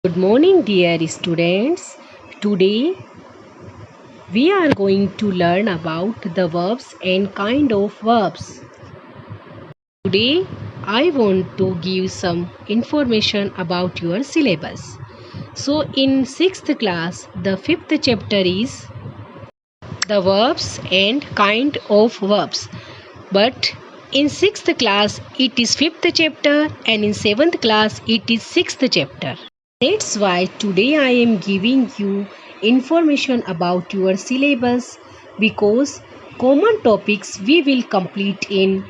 Good morning, dear students. Today we are going to learn about the verbs and kind of verbs. Today I want to give some information about your syllabus. So, in 6th class, the 5th chapter is the verbs and kind of verbs. But in 6th class, it is 5th chapter, and in 7th class, it is 6th chapter. That's why today I am giving you information about your syllabus, because common topics we will complete in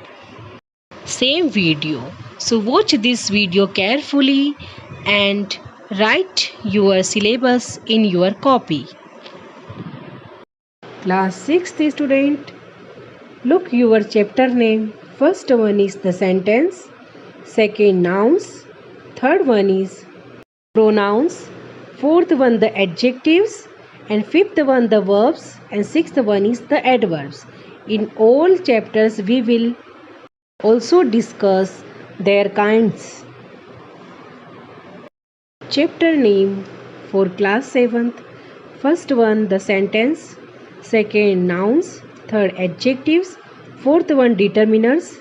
same video. So watch this video carefully and write your syllabus in your copy. Class 6th student, look your chapter name. First one is the sentence, second nouns, third one is pronouns, fourth one the adjectives, and fifth one the verbs, and sixth one is the adverbs. In all chapters we will also discuss their kinds. Chapter name for class 7th. First one the sentence, second nouns, third adjectives, fourth one determiners,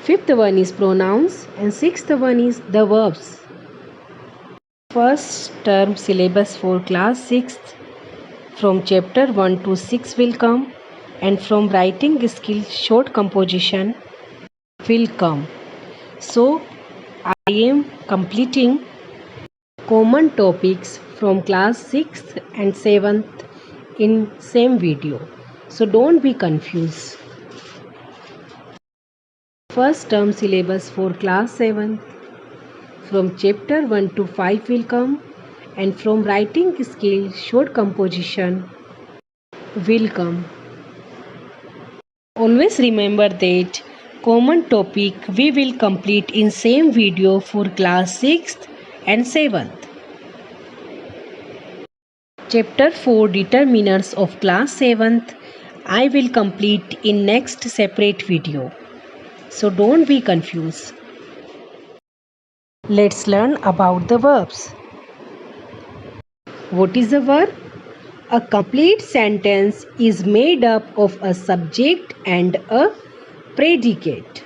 fifth one is pronouns, and sixth one is the verbs. First term syllabus for class 6th from chapter 1 to 6 will come, and from writing skill short composition will come. So I am completing common topics from class 6th and 7th in same video. So don't be confused. First term syllabus for class 7th from chapter 1 to 5 will come, and from writing skill short composition will come. Always remember that common topic we will complete in same video for class 6th and 7th. Chapter 4 determiners of class 7th I will complete in next separate video. So don't be confused. Let's learn about the verbs. What is a verb? A complete sentence is made up of a subject and a predicate.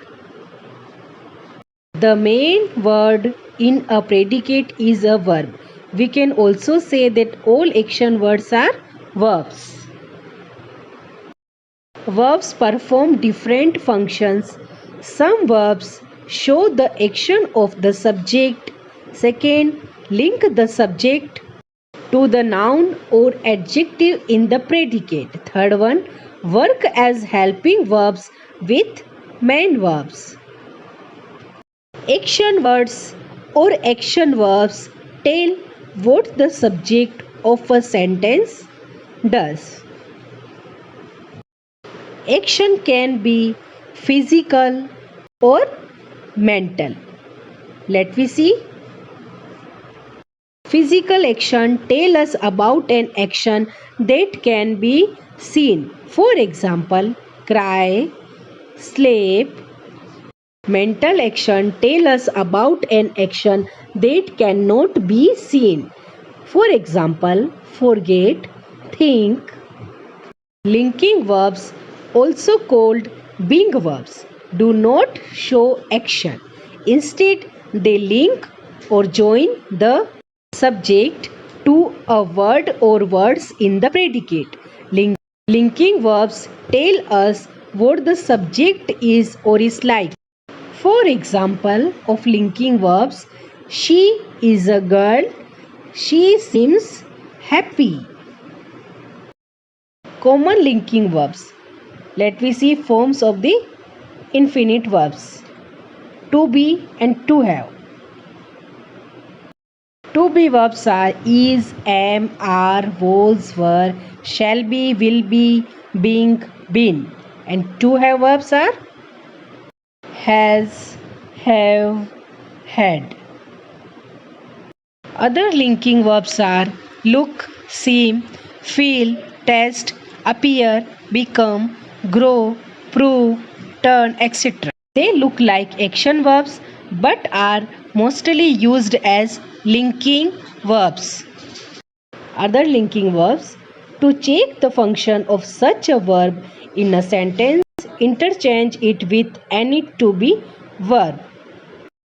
The main word in a predicate is a verb. We can also say that all action words are verbs. Verbs perform different functions. Some verbs show the action of the subject. Second, link the subject to the noun or adjective in the predicate. Third one, work as helping verbs with main verbs. Action words or action verbs tell what the subject of a sentence does. Action can be physical or mental. Let me see. Physical action tell us about an action that can be seen. For example, cry, sleep. Mental action tell us about an action that cannot be seen. For example, forget, think. Linking verbs, also called being verbs, do not show action. Instead, they link or join the subject to a word or words in the predicate. Linking verbs tell us what the subject is or is like. For example of linking verbs, she is a girl, she seems happy. Common linking verbs. Let me see forms of the infinite verbs. To be and to have. To be verbs are is, am, are, was, were, shall be, will be, being, been. And to have verbs are has, have, had. Other linking verbs are look, seem, feel, taste, appear, become, grow, prove, turn, etc. They look like action verbs but are mostly used as linking verbs. Other linking verbs. To check the function of such a verb in a sentence, interchange it with any to be verb.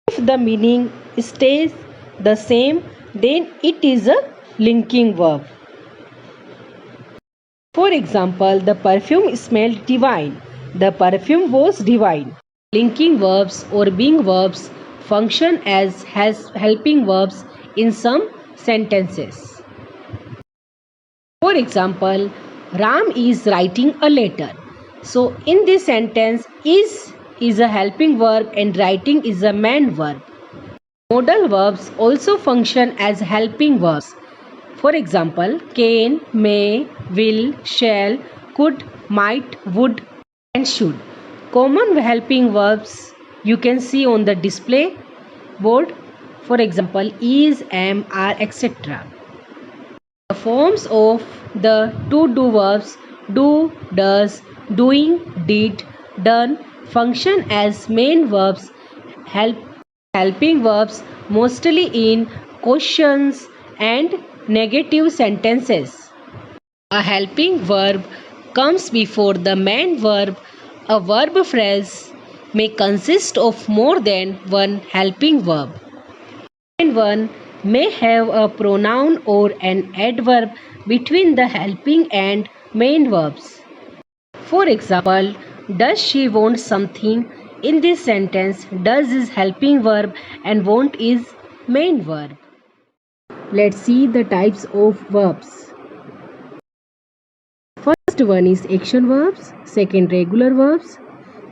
If the meaning stays the same, then it is a linking verb. For example, the perfume smelled divine. The perfume was divine. Linking verbs or being verbs function as helping verbs in some sentences. For example, Ram is writing a letter. So in this sentence, is a helping verb and writing is a main verb. Modal verbs also function as helping verbs. For example, can, may, will, shall, could, might, would, and should. Common helping verbs you can see on the display board. For example, is, am, are, etc. The forms of the to-do verbs do, does, doing, did, done function as main verbs, helping verbs mostly in questions and negative sentences. A helping verb comes before the main verb. A verb phrase may consist of more than one helping verb. And one may have a pronoun or an adverb between the helping and main verbs. For example, does she want something? In this sentence, does is helping verb and want is main verb. Let's see the types of verbs. First one is action verbs, second regular verbs,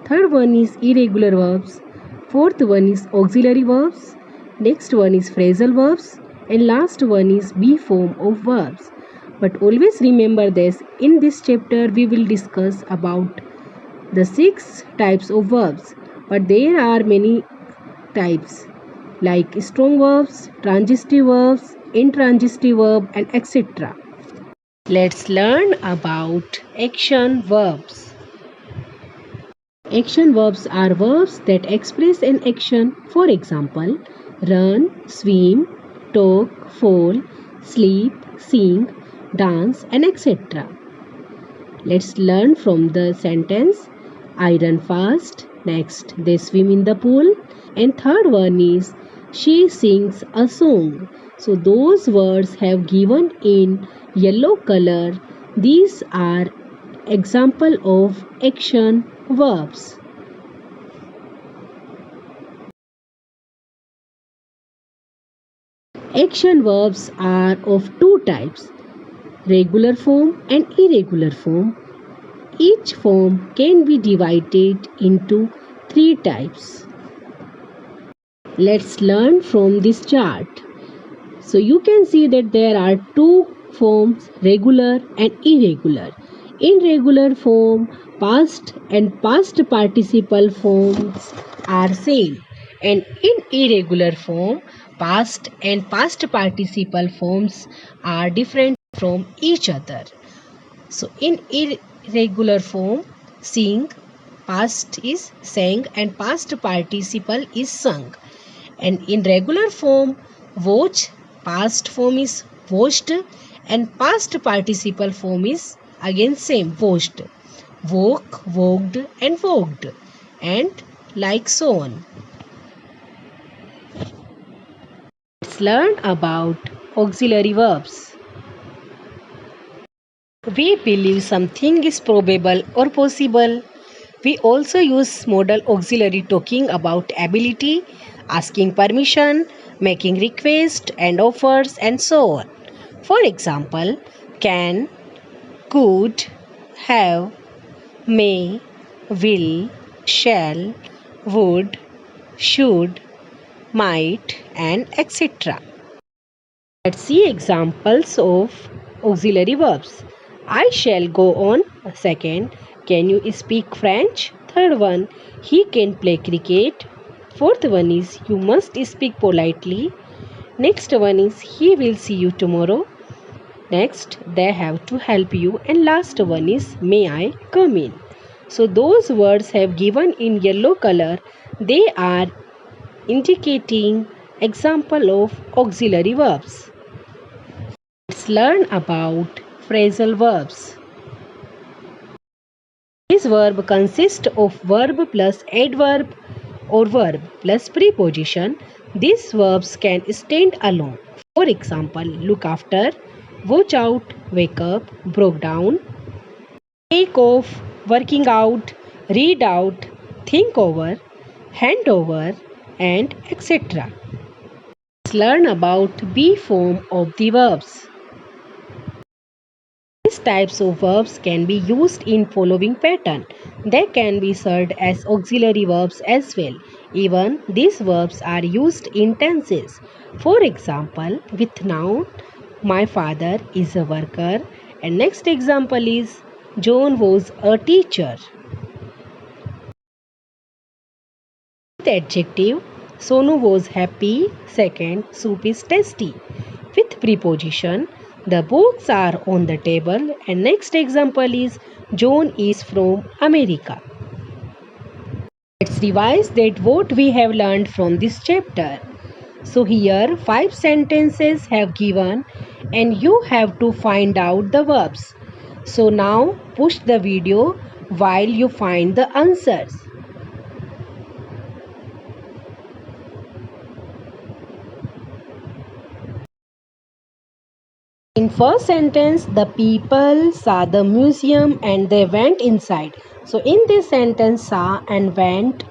third one is irregular verbs, fourth one is auxiliary verbs, next one is phrasal verbs, and last one is be form of verbs. But always remember this, in this chapter we will discuss about the 6 types of verbs, but there are many types like strong verbs, transitive verbs, intransitive verb, and etc. Let's learn about action verbs. Action verbs are verbs that express an action. For example, run, swim, talk, fall, sleep, sing, dance, and etc. Let's learn from the sentence. I run fast. Next, they swim in the pool. And third one is she sings a song. So those words have given in yellow color. These are example of action verbs. Action verbs are of two types, regular form and irregular form. Each form can be divided into 3 types. Let's learn from this chart. So you can see that there are 2 forms, regular and irregular. In regular form, past and past participle forms are same, and in irregular form, past and past participle forms are different from each other. So in irregular form, sing, past is sang and past participle is sung. And in regular form, watch, past form is watched and past participle form is again same, watched. Woke, walked and walked, and like so on. Let's learn about auxiliary verbs. We believe something is probable or possible. We also use modal auxiliary talking about ability, asking permission, making requests and offers, and so on. For example, can, could, have, may, will, shall, would, should, might, and etc. Let's see examples of auxiliary verbs. I shall go on. Second, can you speak French? Third one, he can play cricket. Fourth one is you must speak politely. Next one is he will see you tomorrow. Next, they have to help you. And last one is may I come in. So those words have given in yellow color. They are indicating example of auxiliary verbs. Let's learn about phrasal verbs. This verb consists of verb plus adverb or verb plus preposition. These verbs can stand alone. For example, look after, watch out, wake up, broke down, take off, working out, read out, think over, hand over, and etc. Let's learn about be form of the verbs. These types of verbs can be used in following pattern. They can be served as auxiliary verbs as well. Even these verbs are used in tenses. For example, with noun, my father is a worker, and next example is John was a teacher. With adjective, Sonu was happy. Second, soup is tasty. With preposition, the books are on the table, and next example is John is from America. Let's revise that what we have learned from this chapter. So here 5 sentences have given and you have to find out the verbs. So now push the video while you find the answers. In first sentence, the people saw the museum and they went inside. So in this sentence, saw and went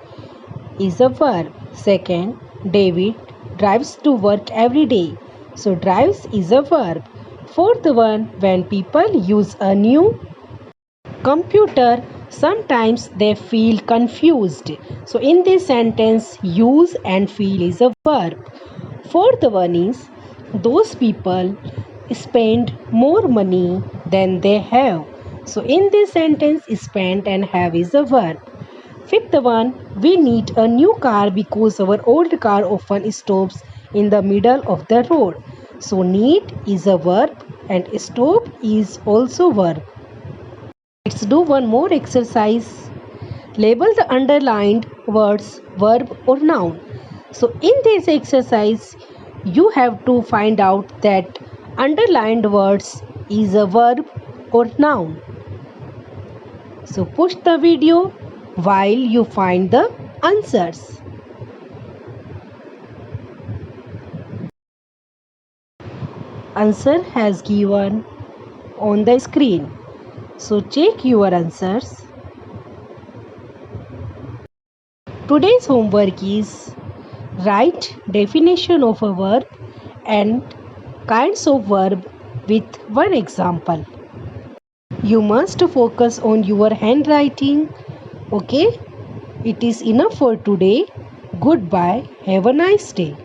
is a verb. Second, David drives to work every day. So drives is a verb. Fourth one, when people use a new computer, sometimes they feel confused. So in this sentence, use and feel is a verb. Fourth one is those people spend more money than they have. So in this sentence, spend and have is a verb. Fifth one, we need a new car because our old car often stops in the middle of the road. So need is a verb and stop is also verb. Let's do one more exercise. Label the underlined words verb or noun. So in this exercise, you have to find out that underlined words is a verb or noun. So push the video while you find the answers. Answer has given on the screen. So check your answers. Today's homework is write definition of a verb and kinds of verb with one example. You must focus on your handwriting. Okay? It is enough for today. Goodbye. Have a nice day.